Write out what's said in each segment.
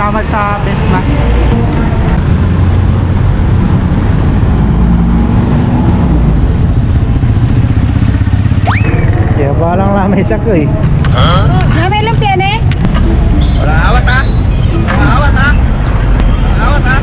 salamat sa Christmas. Kaya balang lamay sa ko eh. May lumpia na eh. Wala awat ha. Wala awat ha. Wala awat ha.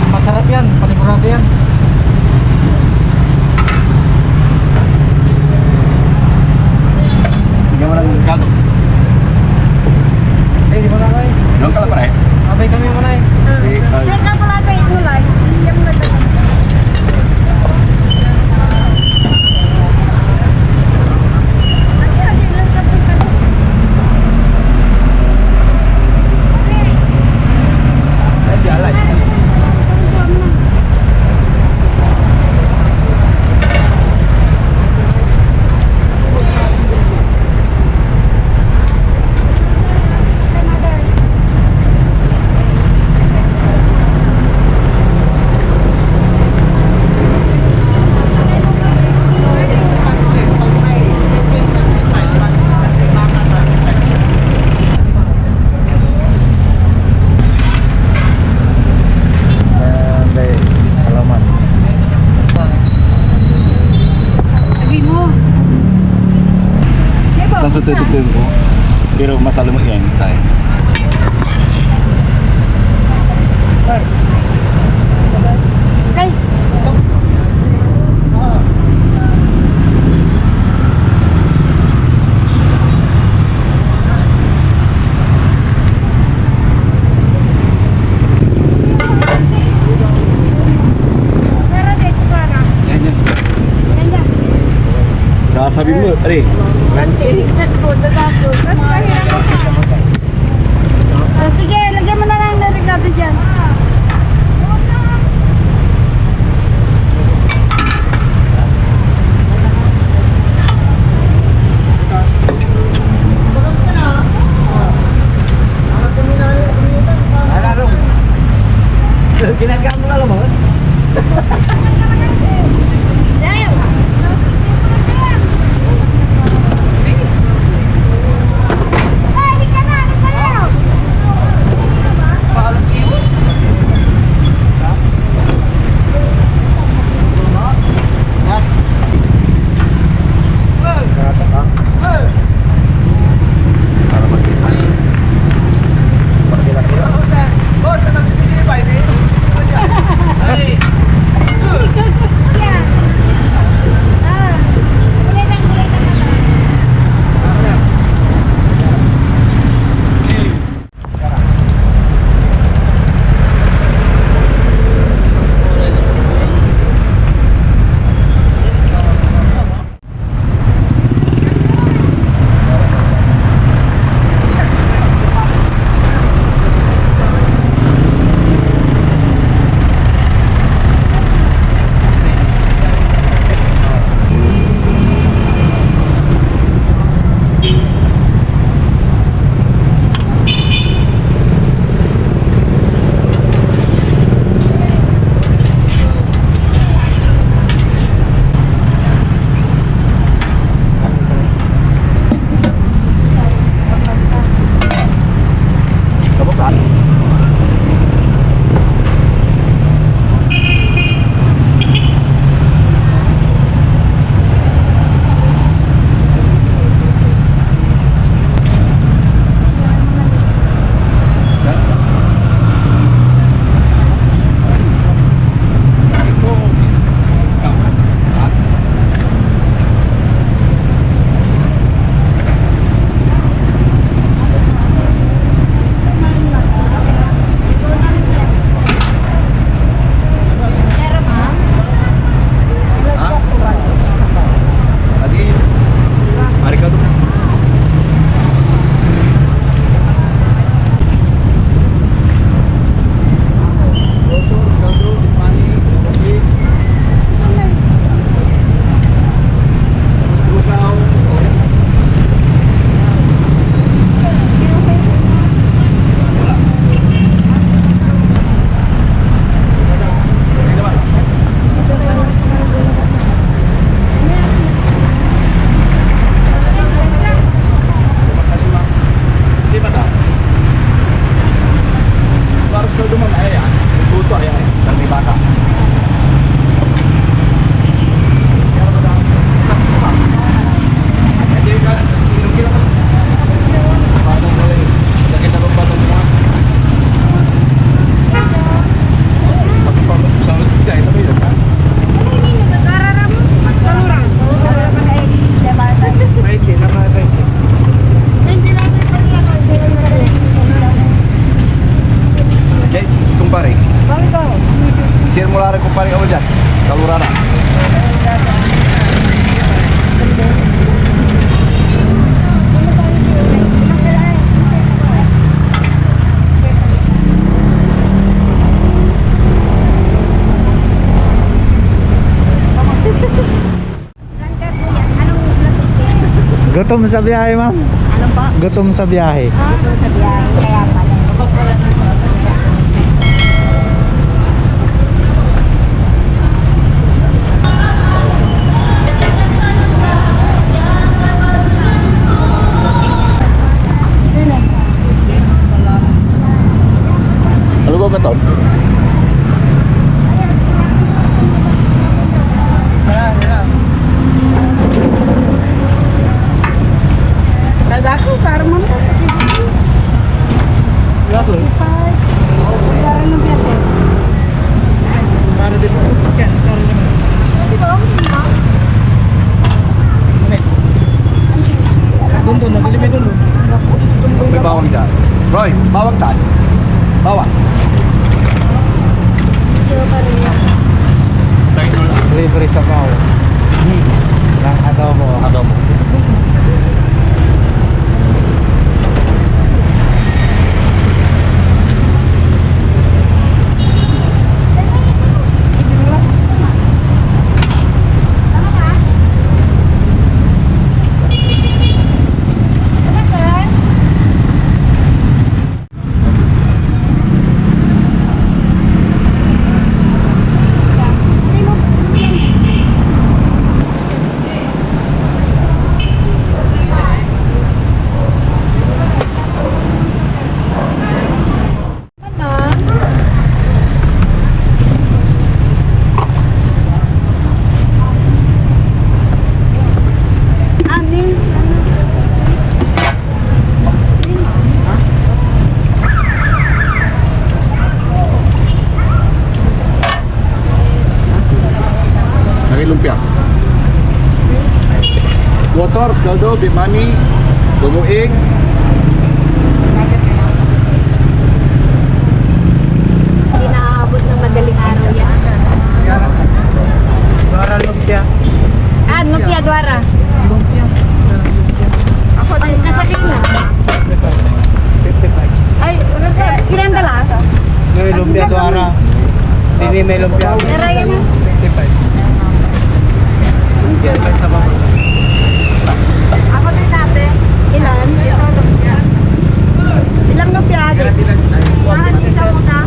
Masarap yan, panigurado yan. Bigyan mo lang gato. Eh, di ba na kayo? Doon ka lang pare. Abay kami mo na eh. Si Yan ka pala tayo tulay. Yung nagdagan. Lagi lang sa pagkakas. Ay, jalan. Lagi mo. Ang sa tutugtog ko. Pero masalo mo yan saya. Kay. Sarap dito sana. Yan yan. Yan yan. Sasabi mo, pare. Set po, dadapo. So, sige, lagyan mo na lang ng regado dyan. Ginagawa mo na lang mo. Oh, sa nang sige ba ini? Ito, ayan eh. Dami bata. Share mo lang kung paano ka mo dyan. Kalurana. Saan ka kuya? Anong natutunan? Gutom sa biyahe, ma'am. Ano po? Gutom sa biyahe. Ito sa biyahe, kaya pala. Ano ba ba ito? Kada ko, parang mo sa TV. Lahat lang. Parang nung biyate. Para din po. Yan, para naman. Kasi ba, ma? Doon, naglimit doon. May bawang dyan. Roy, bawang tayo. Bawang. Libre sa pao. Ng adobo. Adobo. Lumpia. Water, scaldo, bimani, duguig. Hindi naaabot ng madaling araw yan. Para lumpia. Ah, lumpia Dwara. Lumpia. Ako din. Kasakina. 55. Ay, ilan dala? May lumpia Dwara. Hindi may lumpia. Naraya na. 55. Lumpia sa bawah. Ako din dati. Ilan? Ito lumpia. Ilang lumpia din? Mahal isa muna.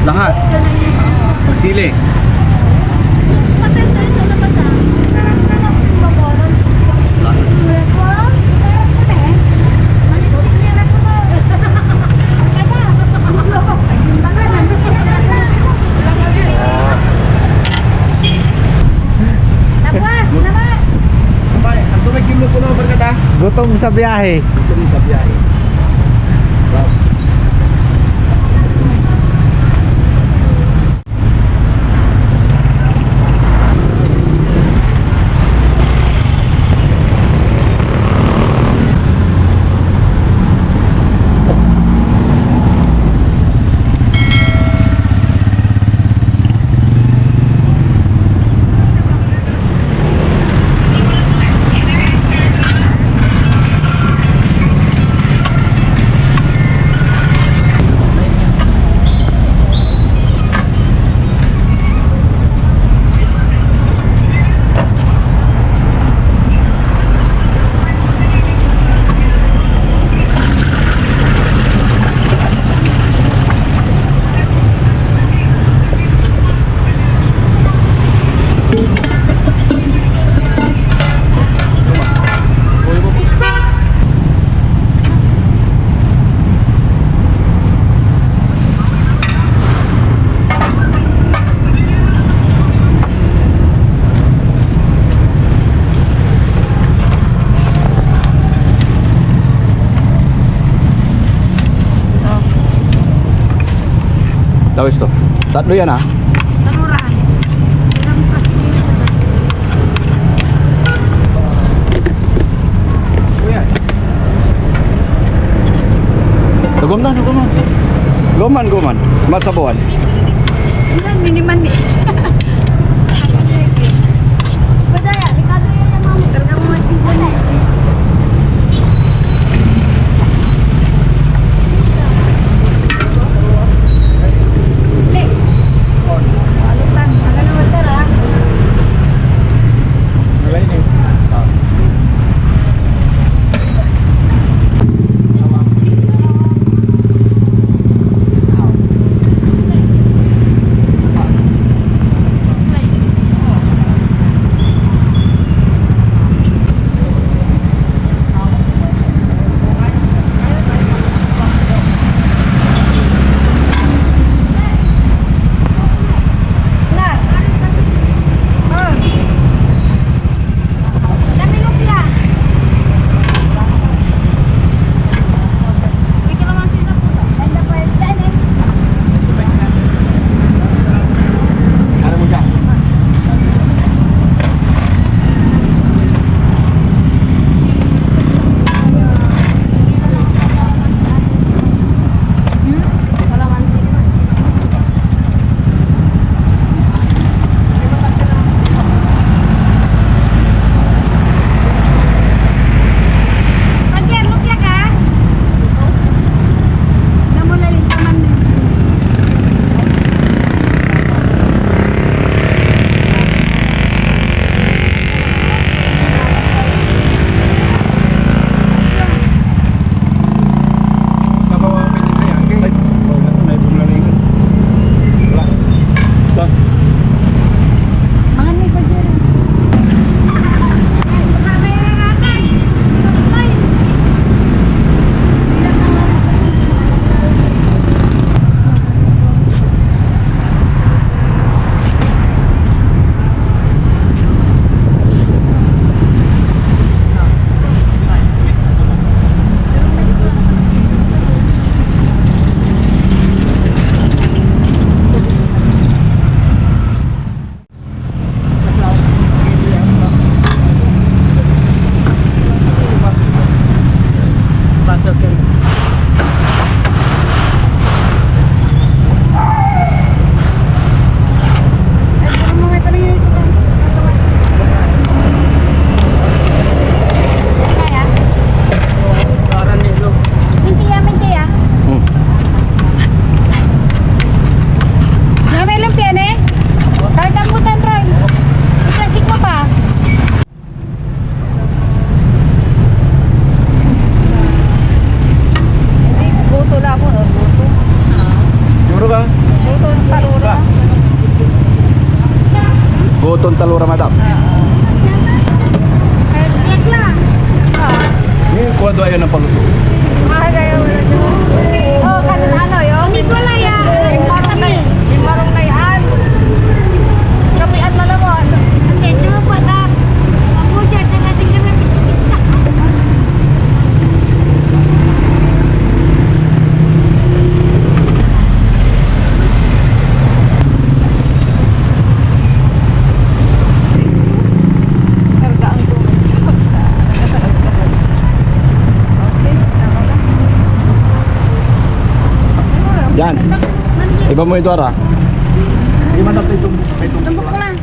Lahat. Magsili. Ang tumigil mo po na barkada. Gutom sa biyahe. Ito rin sa biyahe. Tawis to. Tatlo yan ah. Taluran. Ilang plastic sa Kuya. Guman. Guman. Masabuan. Ilan, miniman eh. Badaya, Ricardo yan yung mami. Karga mo may pizza na eh. Alutan, agad naman sir ah. palutong talura, madam. Tiyak lang. Yung kuwado ayaw ng palutong. Oh, kanin ano yun? Hindi ko lang yan. Yung marong na yan. Kapian na lang mo. Hindi, sama po na. Mabuja sa lasing kami pista-pista. Karga ang tubig. Yan. Iba mo ito, ara. Sige, madam. Ito. Tumbok ko lang.